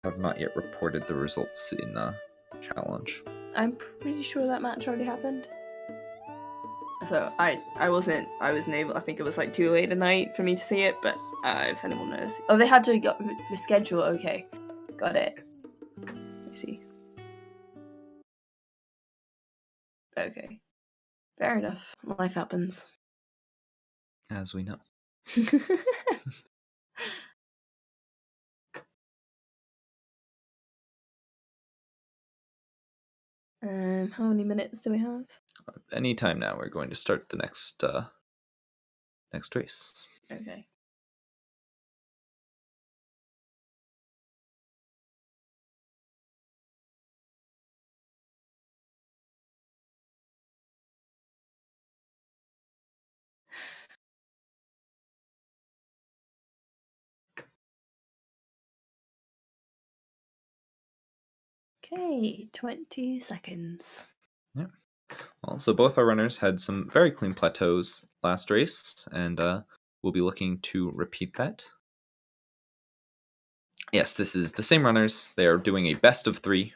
have not yet reported the results in challenge. I'm pretty sure that match already happened. So I wasn't able. I think it was like too late at night for me to see it. But if anyone knows, oh, they had to reschedule. Okay, got it. I see. Okay, fair enough. Life happens. As we know. How many minutes do we have? Anytime now, we're going to start the next race. Okay. Okay, 20 seconds. Yeah. Well, so both our runners had some very clean plateaus last race, and we'll be looking to repeat that. Yes, this is the same runners. They are doing a best of 3.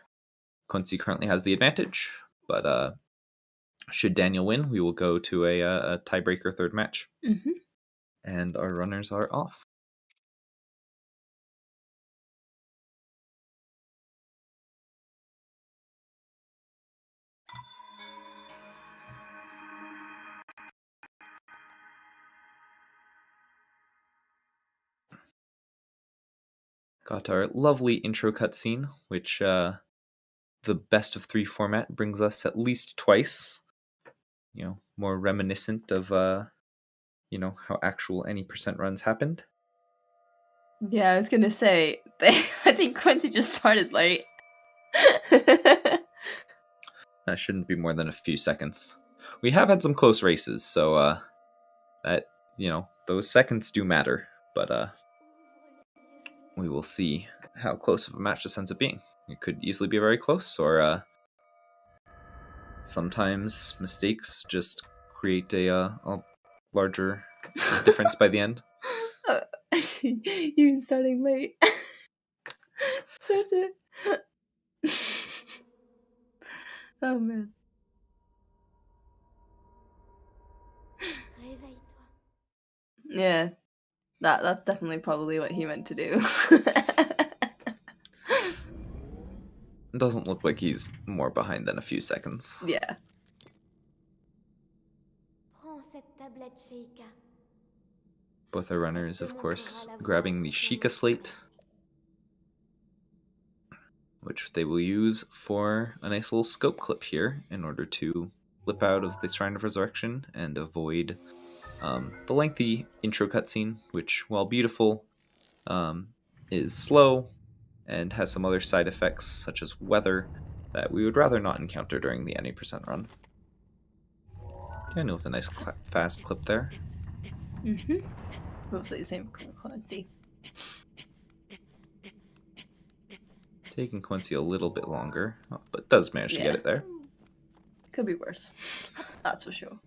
Coensi currently has the advantage, but should Daniel win, we will go to a tiebreaker third match. Mm-hmm. And our runners are off. Got our lovely intro cutscene, which the best of 3 format brings us at least twice. You know, more reminiscent of how actual any percent runs happened. Yeah, I was gonna say I think Coensi just started late. That shouldn't be more than a few seconds. We have had some close races, so that those seconds do matter, but we will see how close of a match this ends up being. It could easily be very close, or sometimes mistakes just create a larger difference by the end. Even starting late. Oh man. Yeah, that's definitely probably what he meant to do. It doesn't look like he's more behind than a few seconds. Yeah. Both our runners, of course, grabbing the Sheikah slate, which they will use for a nice little scope clip here in order to flip out of the Shrine of Resurrection and avoid the lengthy intro cutscene, which, while beautiful, is slow and has some other side effects, such as weather, that we would rather not encounter during the any percent run. Daniel with a nice fast clip there. Mm-hmm. Hopefully the same Coensi. Taking Coensi a little bit longer, but does manage to get it there. Could be worse. That's for sure.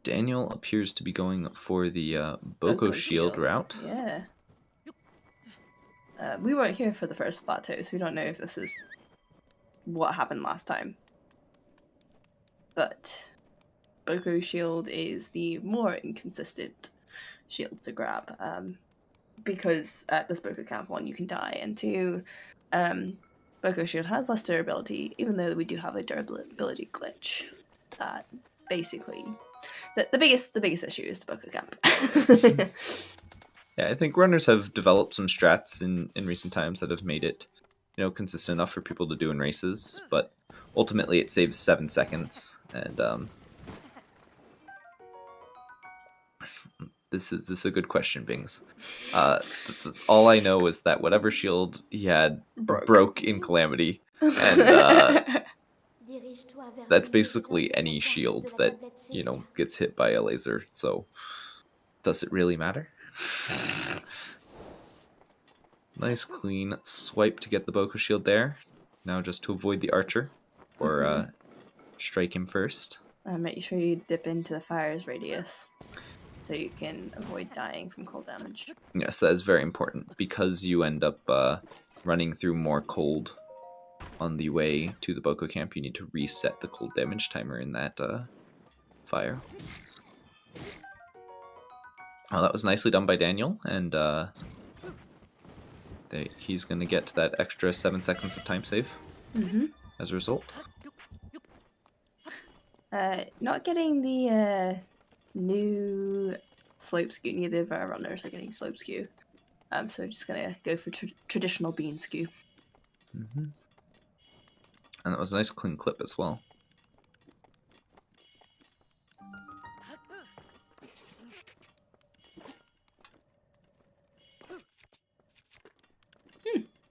Daniel appears to be going for the Boko Shield route. Yeah. We weren't here for the first plateau, so we don't know if this is what happened last time. But Boko Shield is the more inconsistent shield to grab, because at this Boko Camp, 1, you can die, and 2, Boko Shield has less durability, even though we do have a durability glitch. That basically, the biggest issue is the Boko Camp. Yeah, I think runners have developed some strats in recent times that have made it, consistent enough for people to do in races. But ultimately, it saves 7 seconds, and this is a good question, Bings. All I know is that whatever shield he had broke in Calamity, and that's basically any shield that gets hit by a laser. So, does it really matter? Nice clean swipe to get the Boko Shield there. Now just to avoid the archer, or strike him first. Make sure you dip into the fire's radius. so you can avoid dying from cold damage. Yes, that is very important because you end up running through more cold on the way to the Boko camp. You need to reset the cold damage timer in that fire. Oh, that was nicely done by Daniel, and he's going to get that extra 7 seconds of time save as a result. Not getting the new slope skew. Neither of our runners are getting slope skew. So just gonna go for traditional bean skew. And that was a nice clean clip as well.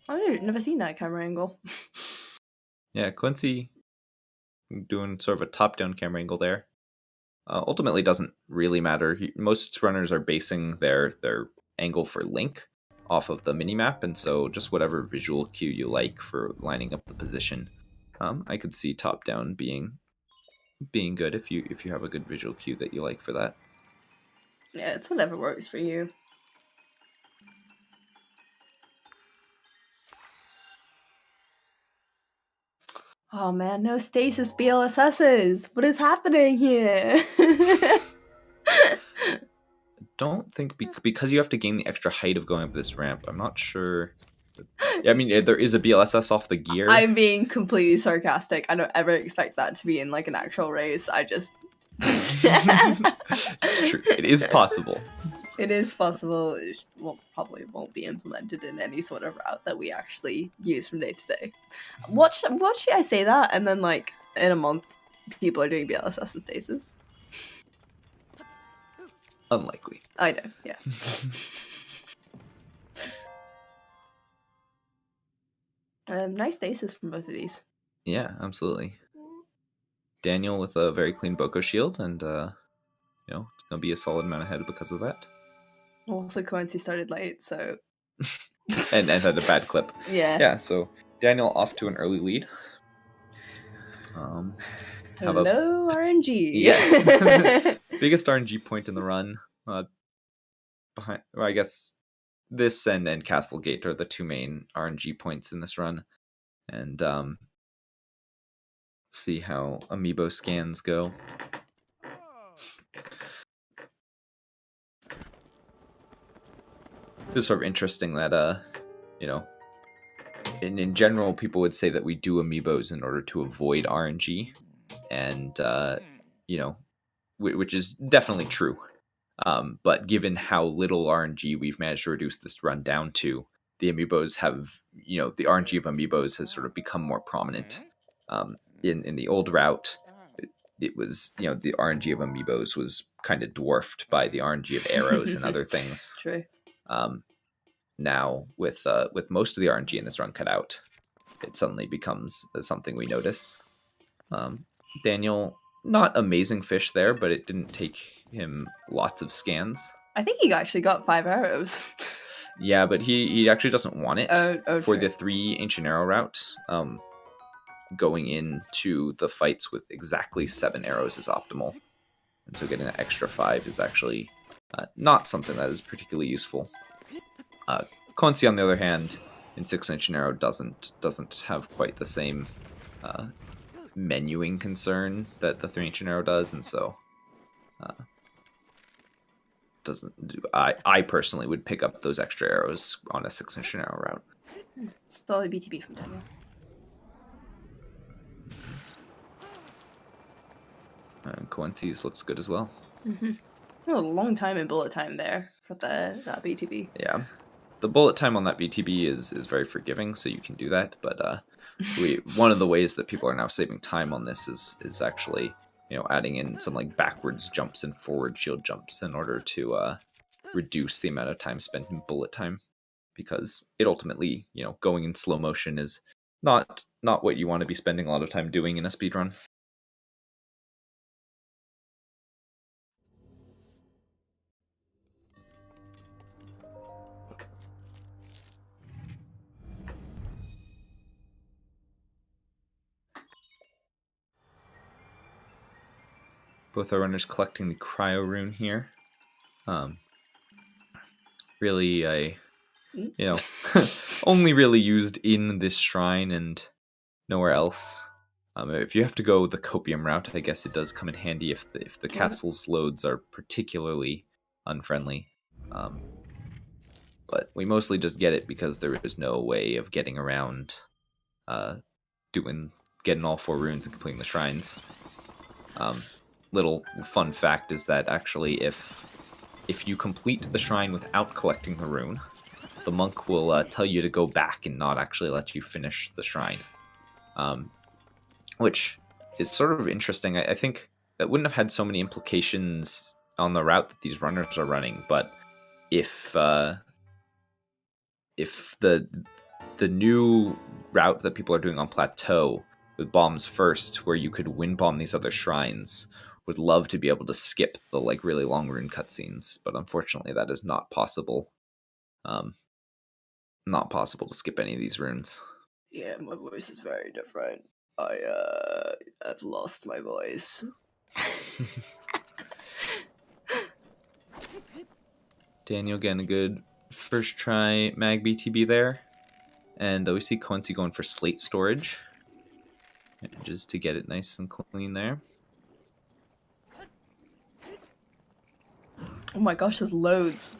I've never seen that camera angle. Yeah, Coensi doing sort of a top-down camera angle there. Ultimately, doesn't really matter. Most runners are basing their angle for Link off of the minimap, and so just whatever visual cue you like for lining up the position. I could see top-down being good if you have a good visual cue that you like for that. Yeah, it's whatever works for you. Oh man, no stasis BLSSs! What is happening here? Don't think because you have to gain the extra height of going up this ramp. I'm not sure. Yeah, I mean, there is a BLSS off the gear. I'm being completely sarcastic. I don't ever expect that to be in like an actual race. I just. It's true. It is possible. It is possible. It probably won't be implemented in any sort of route that we actually use from day to day. Watch I say that, and then like in a month, people are doing BLSS and stasis. Unlikely. I know. Yeah. Nice stasis from both of these. Yeah, absolutely. Daniel with a very clean Boko shield, and it's gonna be a solid amount ahead because of that. Also, Coensi started late, so and had a bad clip. Yeah. So Daniel off to an early lead. Hello, RNG. Yes. Biggest RNG point in the run. Behind, I guess this and Castle Gate are the two main RNG points in this run. And see how amiibo scans go. It's sort of interesting that in general people would say that we do amiibos in order to avoid RNG, and which is definitely true. But given how little RNG we've managed to reduce this run down to, the amiibos have, the RNG of amiibos has sort of become more prominent. In the old route, it was, the RNG of amiibos was kind of dwarfed by the RNG of arrows and other things. True. Now with most of the RNG in this run cut out, it suddenly becomes something we notice. Daniel, not amazing fish there, but it didn't take him lots of scans. I think he actually got 5 arrows. Yeah, but he actually doesn't want it for true. the 3 ancient arrow route. Going into the fights with exactly 7 arrows is optimal, and so getting that extra 5 is actually not something that is particularly useful. Coensi, on the other hand, in 6 ancient arrow doesn't have quite the same menuing concern that the 3 ancient arrow does, and so doesn't do. I personally would pick up those extra arrows on a 6 ancient arrow route. Solid BTB from Daniel. And Coensi's looks good as well. Mm-hmm. Oh, a long time in bullet time there for that BTB. Yeah, the bullet time on that BTB is very forgiving, so you can do that. But one of the ways that people are now saving time on this is actually adding in some like backwards jumps and forward shield jumps in order to reduce the amount of time spent in bullet time, because it ultimately going in slow motion is not what you want to be spending a lot of time doing in a speedrun. Both our runners collecting the cryo rune here. Really, only really used in this shrine and nowhere else. If you have to go the copium route, I guess it does come in handy if the castle's loads are particularly unfriendly. But we mostly just get it because there is no way of getting around getting all 4 runes and completing the shrines. Little fun fact is that actually if you complete the shrine without collecting the rune, the monk will tell you to go back and not actually let you finish the shrine. Which is sort of interesting. I think that wouldn't have had so many implications on the route that these runners are running, but if the new route that people are doing on Plateau with bombs first, where you could win bomb these other shrines, would love to be able to skip the like really long rune cutscenes, but unfortunately that is not possible. Not possible to skip any of these runes. Yeah, my voice is very different. I've lost my voice. Daniel getting a good first try mag BTB there. And we see Coensi going for slate storage. Just to get it nice and clean there. Oh my gosh, there's loads.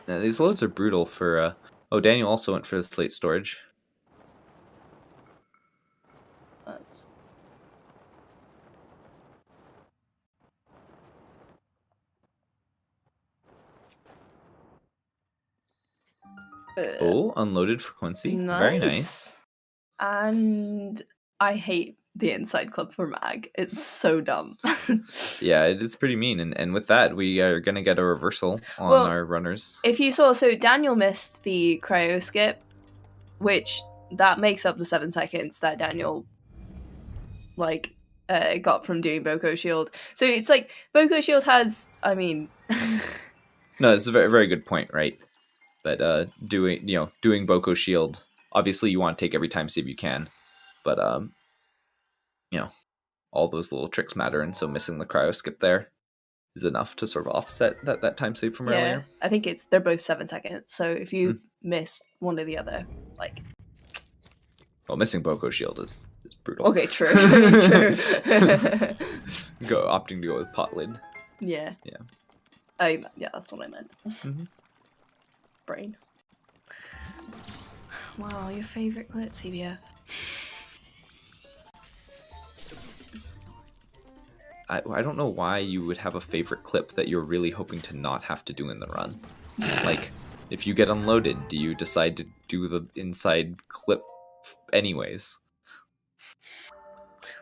These loads are brutal for... Daniel also went for the slate storage. Unloaded for Coensi. Nice. Very nice. And I hate the inside club for mag. It's so dumb. Yeah, it is pretty mean. And with that, we are going to get a reversal on our runners. If you saw, so Daniel missed the cryo skip, which that makes up the 7 seconds that Daniel got from doing Boko Shield. So it's like Boko Shield has, I mean... No, it's a very, very good point, right? That doing Boko Shield, obviously you want to take every time save you can, but all those little tricks matter, and so missing the cryo skip there is enough to sort of offset that time save from earlier. I think they're both 7 seconds, so if you miss one or the other, like... Well, missing Boko Shield is brutal. Okay, true. Opting to go with pot lid. Yeah. That's what I meant. Mm-hmm. Brain. Wow, your favorite clip, CBF. I don't know why you would have a favorite clip that you're really hoping to not have to do in the run. Like, if you get unloaded, do you decide to do the inside clip anyways?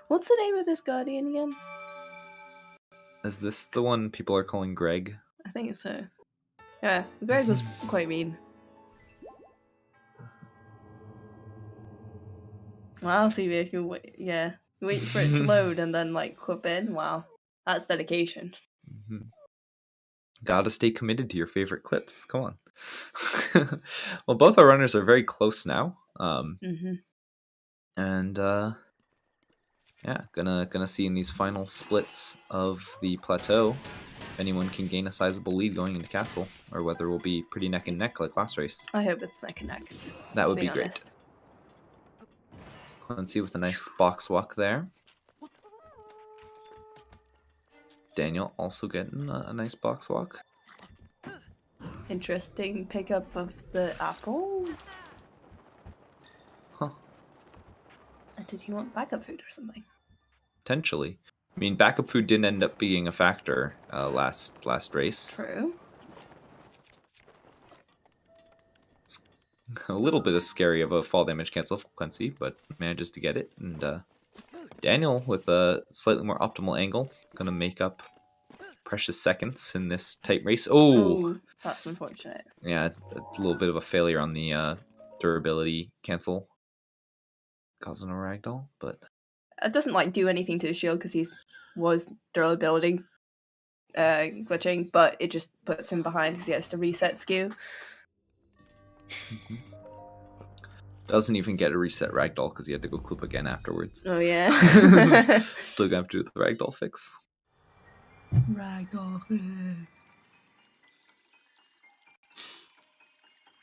What's the name of this guardian again? Is this the one people are calling Greg? I think so. Yeah, Greg was quite mean. Wow, CB, you wait for it to load and then clip in. Wow, that's dedication. Mm-hmm. Gotta stay committed to your favorite clips. Come on. Well, both our runners are very close now. And gonna see in these final splits of the plateau if anyone can gain a sizable lead going into castle, or whether we'll be pretty neck and neck like last race. I hope it's neck and neck. That would be great. Coensi with a nice box walk there. Daniel also getting a nice box walk. Interesting pickup of the apple. Huh. Did he want backup food or something? Potentially. I mean, backup food didn't end up being a factor last race. True. A little bit of scary of a fall damage cancel for Coensi, but manages to get it. And Daniel with a slightly more optimal angle, gonna make up precious seconds in this tight race. Oh, that's unfortunate. Yeah, a little bit of a failure on the durability cancel, causing a ragdoll, but it doesn't do anything to his shield because he was durability glitching, but it just puts him behind because he has to reset skew. Doesn't even get a reset ragdoll because he had to go clip again afterwards. Oh yeah. Still gonna have to do the ragdoll fix. Ragdoll fix.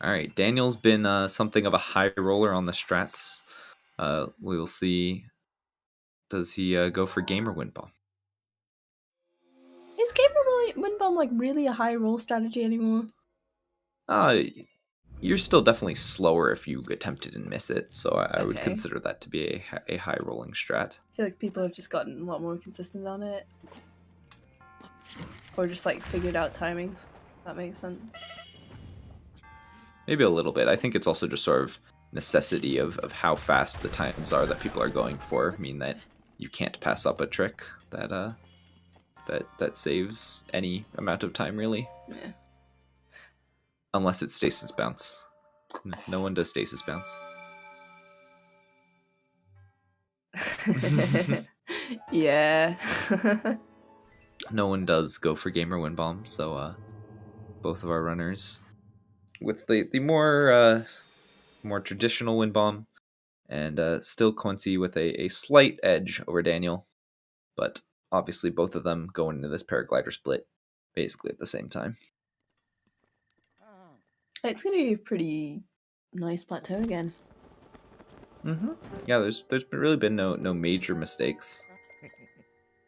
All right, Daniel's been something of a high roller on the strats. We will see. Does he go for game or win bomb? Is Gamer Wind Bomb like really a high roll strategy anymore? You're still definitely slower if you attempt it and miss it, so I would Okay. consider that to be a high rolling strat. I feel like people have just gotten a lot more consistent on it. Or just like figured out timings. That makes sense. Maybe a little bit. I think it's also just sort of necessity of how fast the times are that people are going for mean that you can't pass up a trick that that saves any amount of time really. Yeah. Unless it's stasis bounce. No one does stasis bounce. Yeah. No one does go for game or win bomb, so both of our runners with the more traditional win bomb, and still Coensi with a slight edge over Daniel, but obviously both of them go into this paraglider split basically at the same time. It's gonna be a pretty nice plateau again. Yeah, there's really been no major mistakes.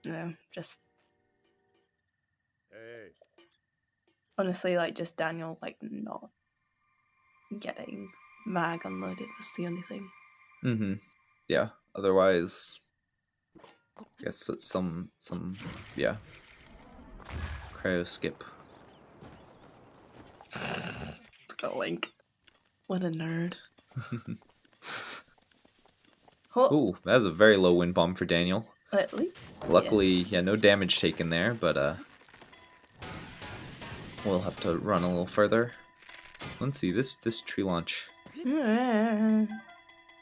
No, just honestly, like just Daniel like not getting mag unloaded was the only thing. Yeah. Otherwise, I guess it's some yeah. Cryo skip. Look at Link. What a nerd. Oh, Ooh, that's a very low wind bomb for Daniel. at least. Luckily, yeah, no damage taken there, but we'll have to run a little further. Let's see this tree launch. Yeah.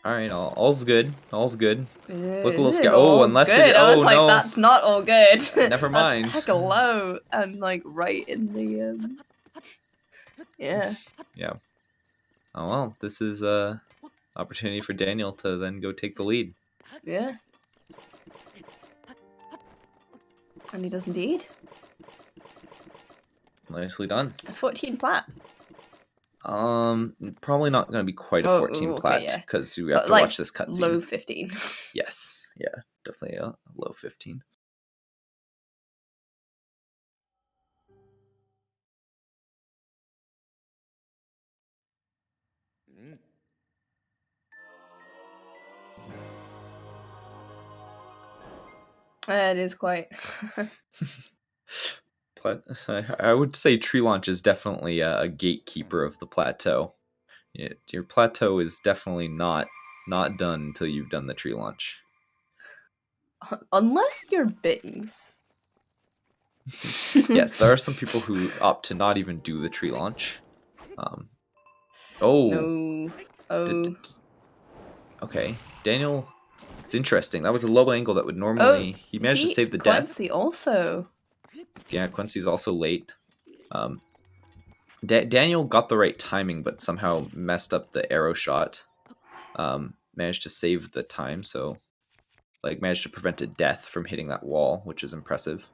All right, all's good. All's good. Look a little Is it scared. all Oh, unless good? it. I was Oh like, no. that's not all good. Never mind. That's hecka low and like right in the yeah. Yeah. Oh well, this is a opportunity for Daniel to then go take the lead. Yeah. And he does indeed. Nicely done. A 14 plat. Probably not going to be quite a 14 okay, plat yeah. because we have to Like, watch this cutscene. Low 15. Yes, yeah, definitely a low 15. It is quite. I would say tree launch is definitely a gatekeeper of the plateau. Your plateau is definitely not done until you've done the tree launch. Unless you're Bings. Yes, there are some people who opt to not even do the tree launch. Oh. No. Oh. Okay, Daniel. It's interesting. That was a low angle that would normally. He managed to save the death. Coensi also. Yeah, Quincy's also late. Daniel got the right timing, but somehow messed up the arrow shot. Managed to save the time, so like managed to prevent a death from hitting that wall, which is impressive.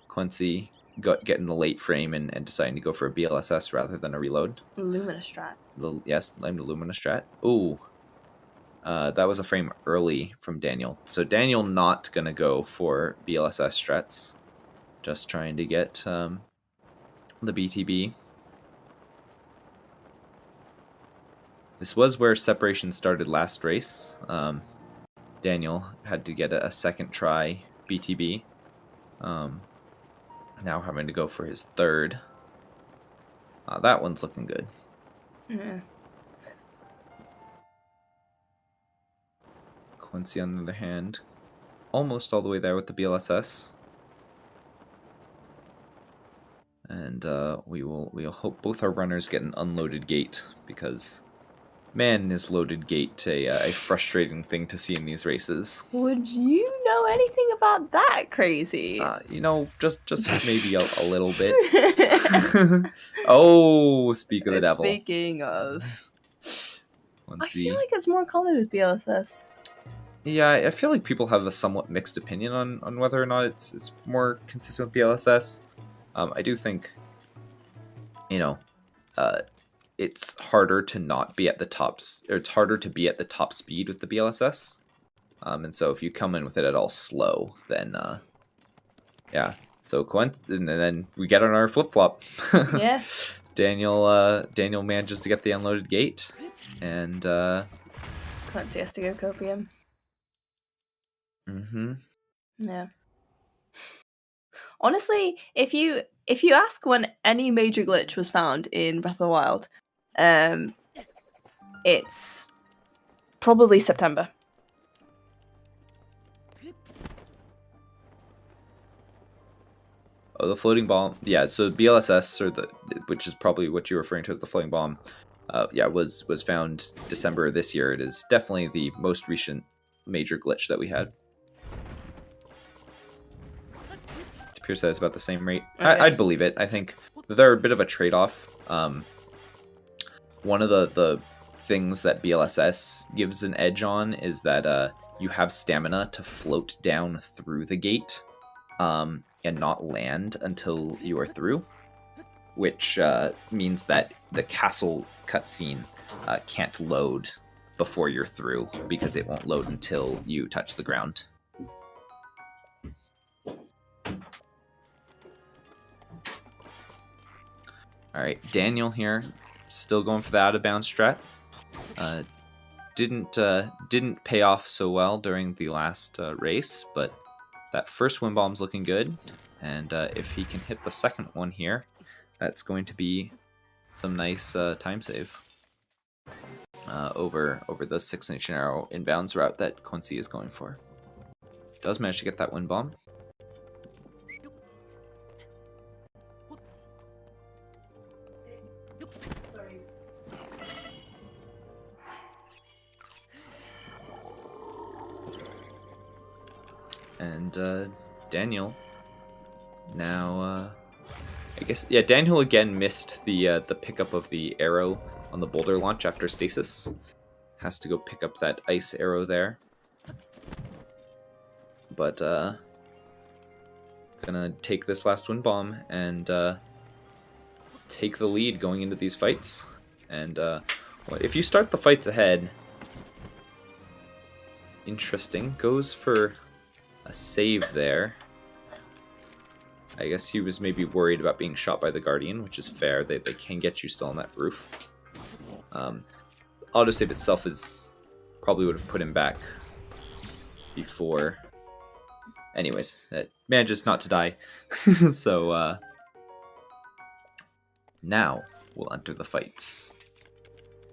Quincy getting the late frame and deciding to go for a BLSS rather than a reload. Lumina strat. Yes, named the Lumina strat. Ooh. That was a frame early from Daniel. So Daniel not gonna go for BLSS strats. Just trying to get the BTB. This was where separation started last race. Daniel had to get a second try BTB. Now having to go for his third. That one's looking good. Yeah. Quincy, on the other hand, almost all the way there with the BLSS. And we'll hope both our runners get an unloaded gate, because man, is loaded gate a frustrating thing to see in these races. Would you know anything about that, Crazy? Just maybe a little bit. Oh, speak of the devil. Speaking of, Let's I see. feel like it's more common with BLSS. Yeah, I feel like people have a somewhat mixed opinion on whether or not it's more consistent with BLSS. I do think, it's harder to not be at the tops, or it's harder to be at the top speed with the BLSS. And so if you come in with it at all slow, then yeah. So and then we get on our flip flop. Yeah. Daniel manages to get the unloaded gate, and Coensi has to go copium. Mm-hmm. Yeah. Honestly, if you ask when any major glitch was found in Breath of the Wild, it's probably September. Oh, the floating bomb. Yeah, so BLSS, which is probably what you're referring to as the floating bomb, was found December this year. It is definitely the most recent major glitch that we had. It appears that it's about the same rate. Okay. I'd believe it. I think they're a bit of a trade-off. One of the things that BLSS gives an edge on is that you have stamina to float down through the gate. And not land until you are through, which means that the castle cutscene can't load before you're through, because it won't load until you touch the ground. Alright, Daniel here, still going for the out-of-bounds strat. Didn't pay off so well during the last race, but that first wind bomb's looking good, and if he can hit the second one here, that's going to be some nice time save over the 6-inch narrow inbounds route that Coensi is going for. Does manage to get that wind bomb. And Daniel now, I guess, yeah, Daniel again missed the pickup of the arrow on the boulder launch after stasis. Has to go pick up that ice arrow there. But gonna take this last wind bomb and take the lead going into these fights. And if you start the fights ahead, interesting, goes for a save there. I guess he was maybe worried about being shot by the Guardian, which is fair. They can get you still on that roof. Autosave itself is probably would have put him back before. Anyways, it manages not to die. So now we'll enter the fights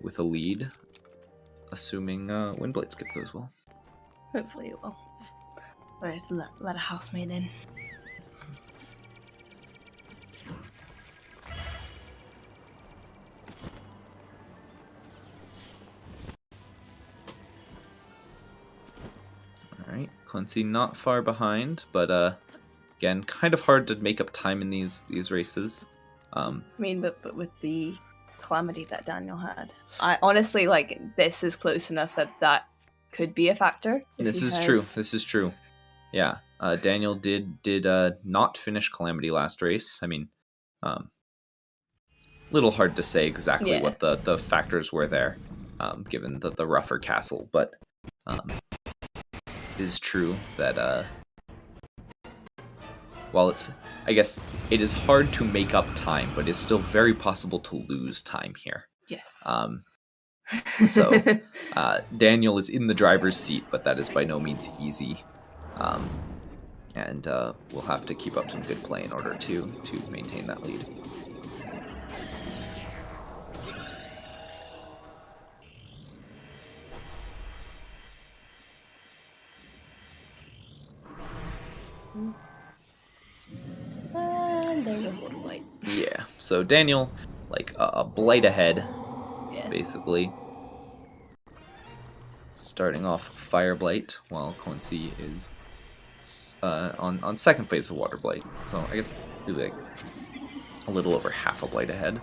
with a lead, assuming Windblade skip goes well. Hopefully it will. Alright, let a housemate in. Alright, Coensi not far behind, but again, kind of hard to make up time in these races. I mean, but with the calamity that Daniel had, I honestly, like, this is close enough that could be a factor. This is true. This is true. Yeah, Daniel did not finish Calamity last race. I mean, little hard to say exactly what the factors were there, given the rougher castle. But it is true that while I guess it is hard to make up time, but it's still very possible to lose time here. Yes. So Daniel is in the driver's seat, but that is by no means easy. And we'll have to keep up some good play in order to maintain that lead. And there's a water blight. Yeah, so Daniel, like a blight ahead, basically. Starting off Fire Blight, while Coensi is on second phase of Water Blight. So I guess really like a little over half a blight ahead.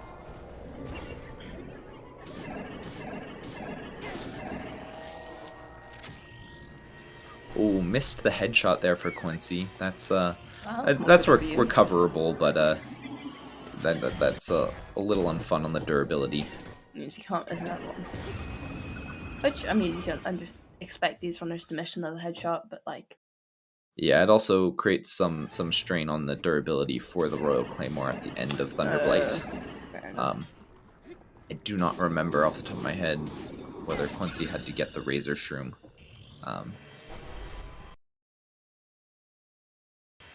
Oh, missed the headshot there for Coensi. That's recoverable, but that's a little unfun on the durability. Means you can't miss another one. Which, I mean, you don't expect these runners to miss another headshot, but like... Yeah, it also creates some strain on the durability for the Royal Claymore at the end of Thunderblight. Fair enough. I do not remember off the top of my head whether Coensi had to get the Razor Shroom.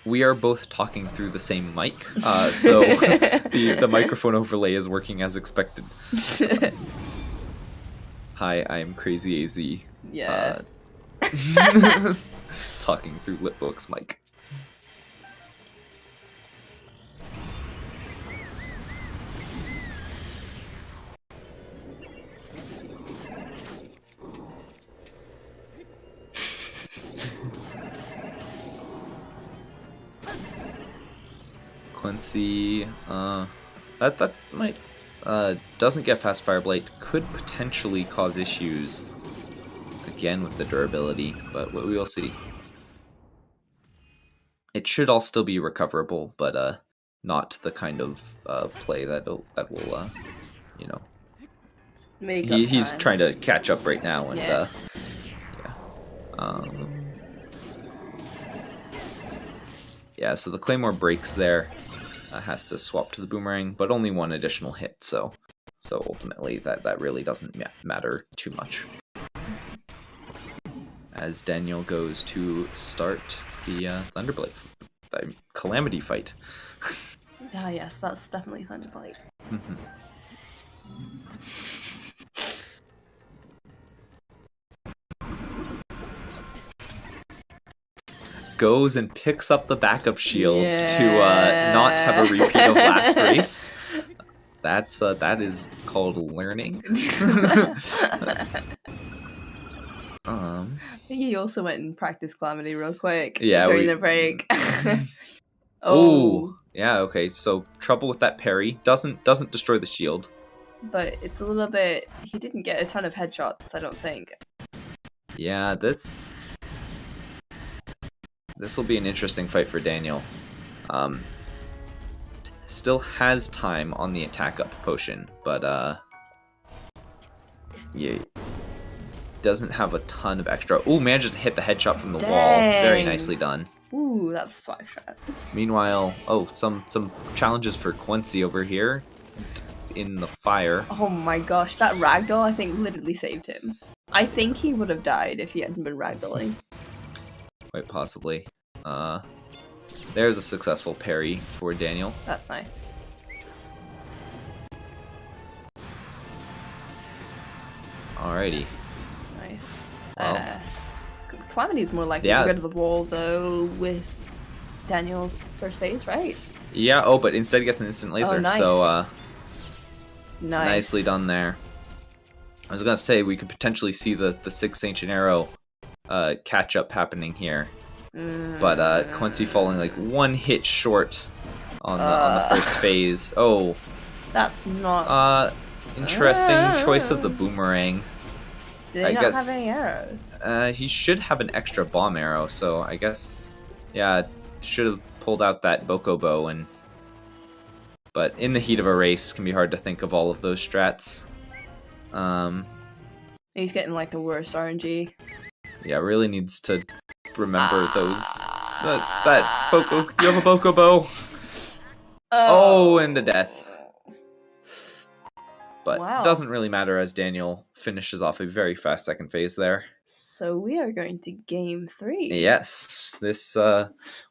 We are both talking through the same mic, so the microphone overlay is working as expected. Hi, I am Crazy AZ. Yeah. Talking through Litbook's mic. Coensi, that might doesn't get fast fire blight, could potentially cause issues again with the durability, but we will see. It should all still be recoverable, but not the kind of play that will you know. He's trying to catch up right now, and yeah. Yeah, so the Claymore breaks there. Has to swap to the boomerang, but only one additional hit, so ultimately that really doesn't matter too much. As Daniel goes to start the Thunderblight Calamity fight. Ah, yes, that's definitely Thunderblight. Goes and picks up the backup shield to not have a repeat of last race. That is called learning. He also went and practiced Calamity real quick during the break. Oh, yeah, okay. So trouble with that parry. Doesn't destroy the shield. But it's a little bit... He didn't get a ton of headshots, I don't think. Yeah, this will be an interesting fight for Daniel. Still has time on the attack up potion, but yeah, doesn't have a ton of extra. Ooh, manages to hit the headshot from the wall. Very nicely done. Ooh, that's a swag shot. Meanwhile, some challenges for Coensi over here in the fire. Oh my gosh, that ragdoll I think literally saved him. I think he would have died if he hadn't been ragdolling. Quite possibly. There's a successful parry for Daniel. That's nice. Alrighty. Nice. Well, Calamity's more likely to go to the wall though with Daniel's first phase, right? Yeah, but instead he gets an instant laser. Oh, nice. So nicely done there. I was gonna say we could potentially see the 6th Ancient Arrow catch up happening here. But Coensi falling like one hit short on the first phase. Oh, that's not interesting choice of the boomerang. Did he not have any arrows? He should have an extra bomb arrow, so I guess should have pulled out that Bokobo but in the heat of a race can be hard to think of all of those strats. He's getting like the worst RNG. Yeah, really needs to remember those. That Boko. You have a Bokobo. And a death. But doesn't really matter as Daniel finishes off a very fast second phase there. So we are going to game 3. Yes, this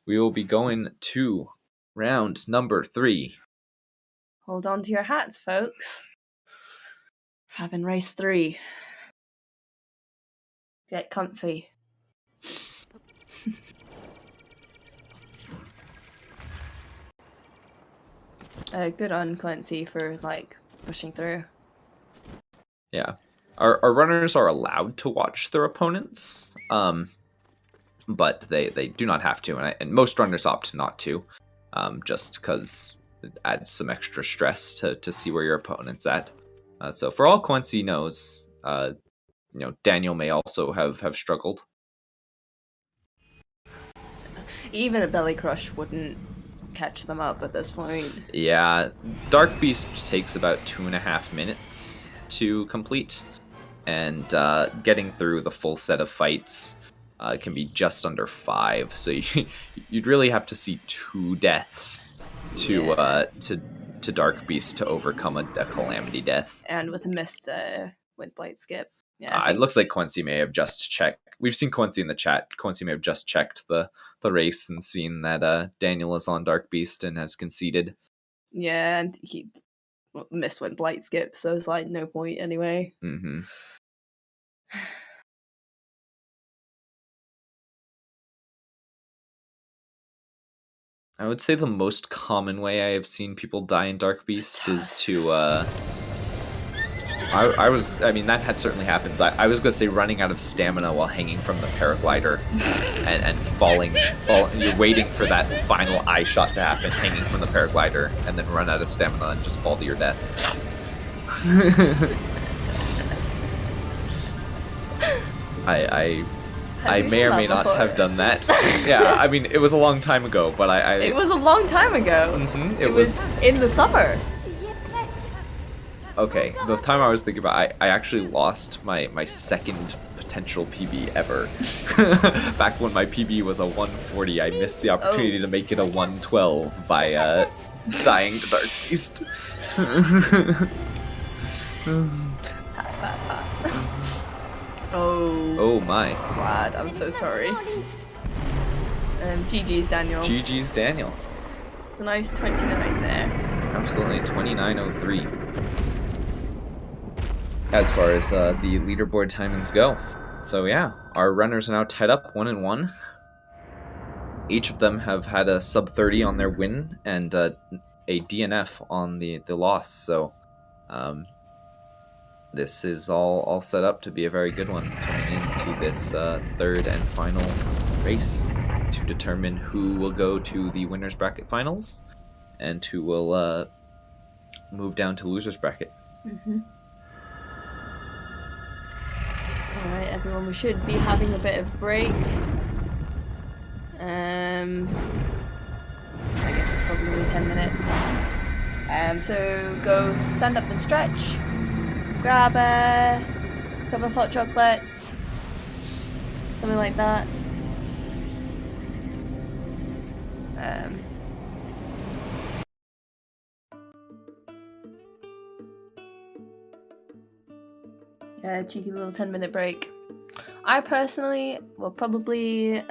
we will be going to round number 3. Hold on to your hats, folks. Having race 3. Get comfy. Good on Coensi for like pushing through. Yeah, our runners are allowed to watch their opponents, but they do not have to, and most runners opt not to, just because it adds some extra stress to see where your opponent's at. So for all Coensi knows, Daniel may also have struggled. Even a belly crush wouldn't catch them up at this point. Yeah, Dark Beast takes about 2.5 minutes. to complete, and getting through the full set of fights can be just under 5. So you'd really have to see 2 deaths to Dark Beast to overcome a Calamity death. And with a missed Wind Blight skip. Yeah, it looks like Coensi may have just checked. We've seen Coensi in the chat. Coensi may have just checked the race and seen that Daniel is on Dark Beast and has conceded. Yeah, and he missed Wind Blight skip, so it's like no point anyway. Mm-hmm. I would say the most common way I have seen people die in Dark Beast is to I mean, that had certainly happened. I was going to say running out of stamina while hanging from the paraglider and falling. You're waiting for that final eye shot to happen, hanging from the paraglider, and then run out of stamina and just fall to your death. I may or may not have done that. Yeah, I mean, it was a long time ago, but It was a long time ago. Mm-hmm, it was in the summer. Okay, the time I was thinking about, I actually lost my second potential PB ever. Back when my PB was a 140, I missed the opportunity to make it a 112 by dying to Dark Beast. Oh my. Glad, I'm so sorry. GG's Daniel. GG's Daniel. It's a nice 29 there. Absolutely, 29:03. As far as the leaderboard timings go. So yeah, our runners are now tied up 1-1. Each of them have had a sub 30 on their win and a DNF on the loss. So this is all set up to be a very good one coming into this third and final race to determine who will go to the winners bracket finals and who will move down to losers bracket. Mm-hmm. Alright, everyone, we should be having a bit of a break. I guess it's probably 10 minutes. So go stand up and stretch. Grab a cup of hot chocolate. Something like that. Cheeky little 10-minute break. I personally will probably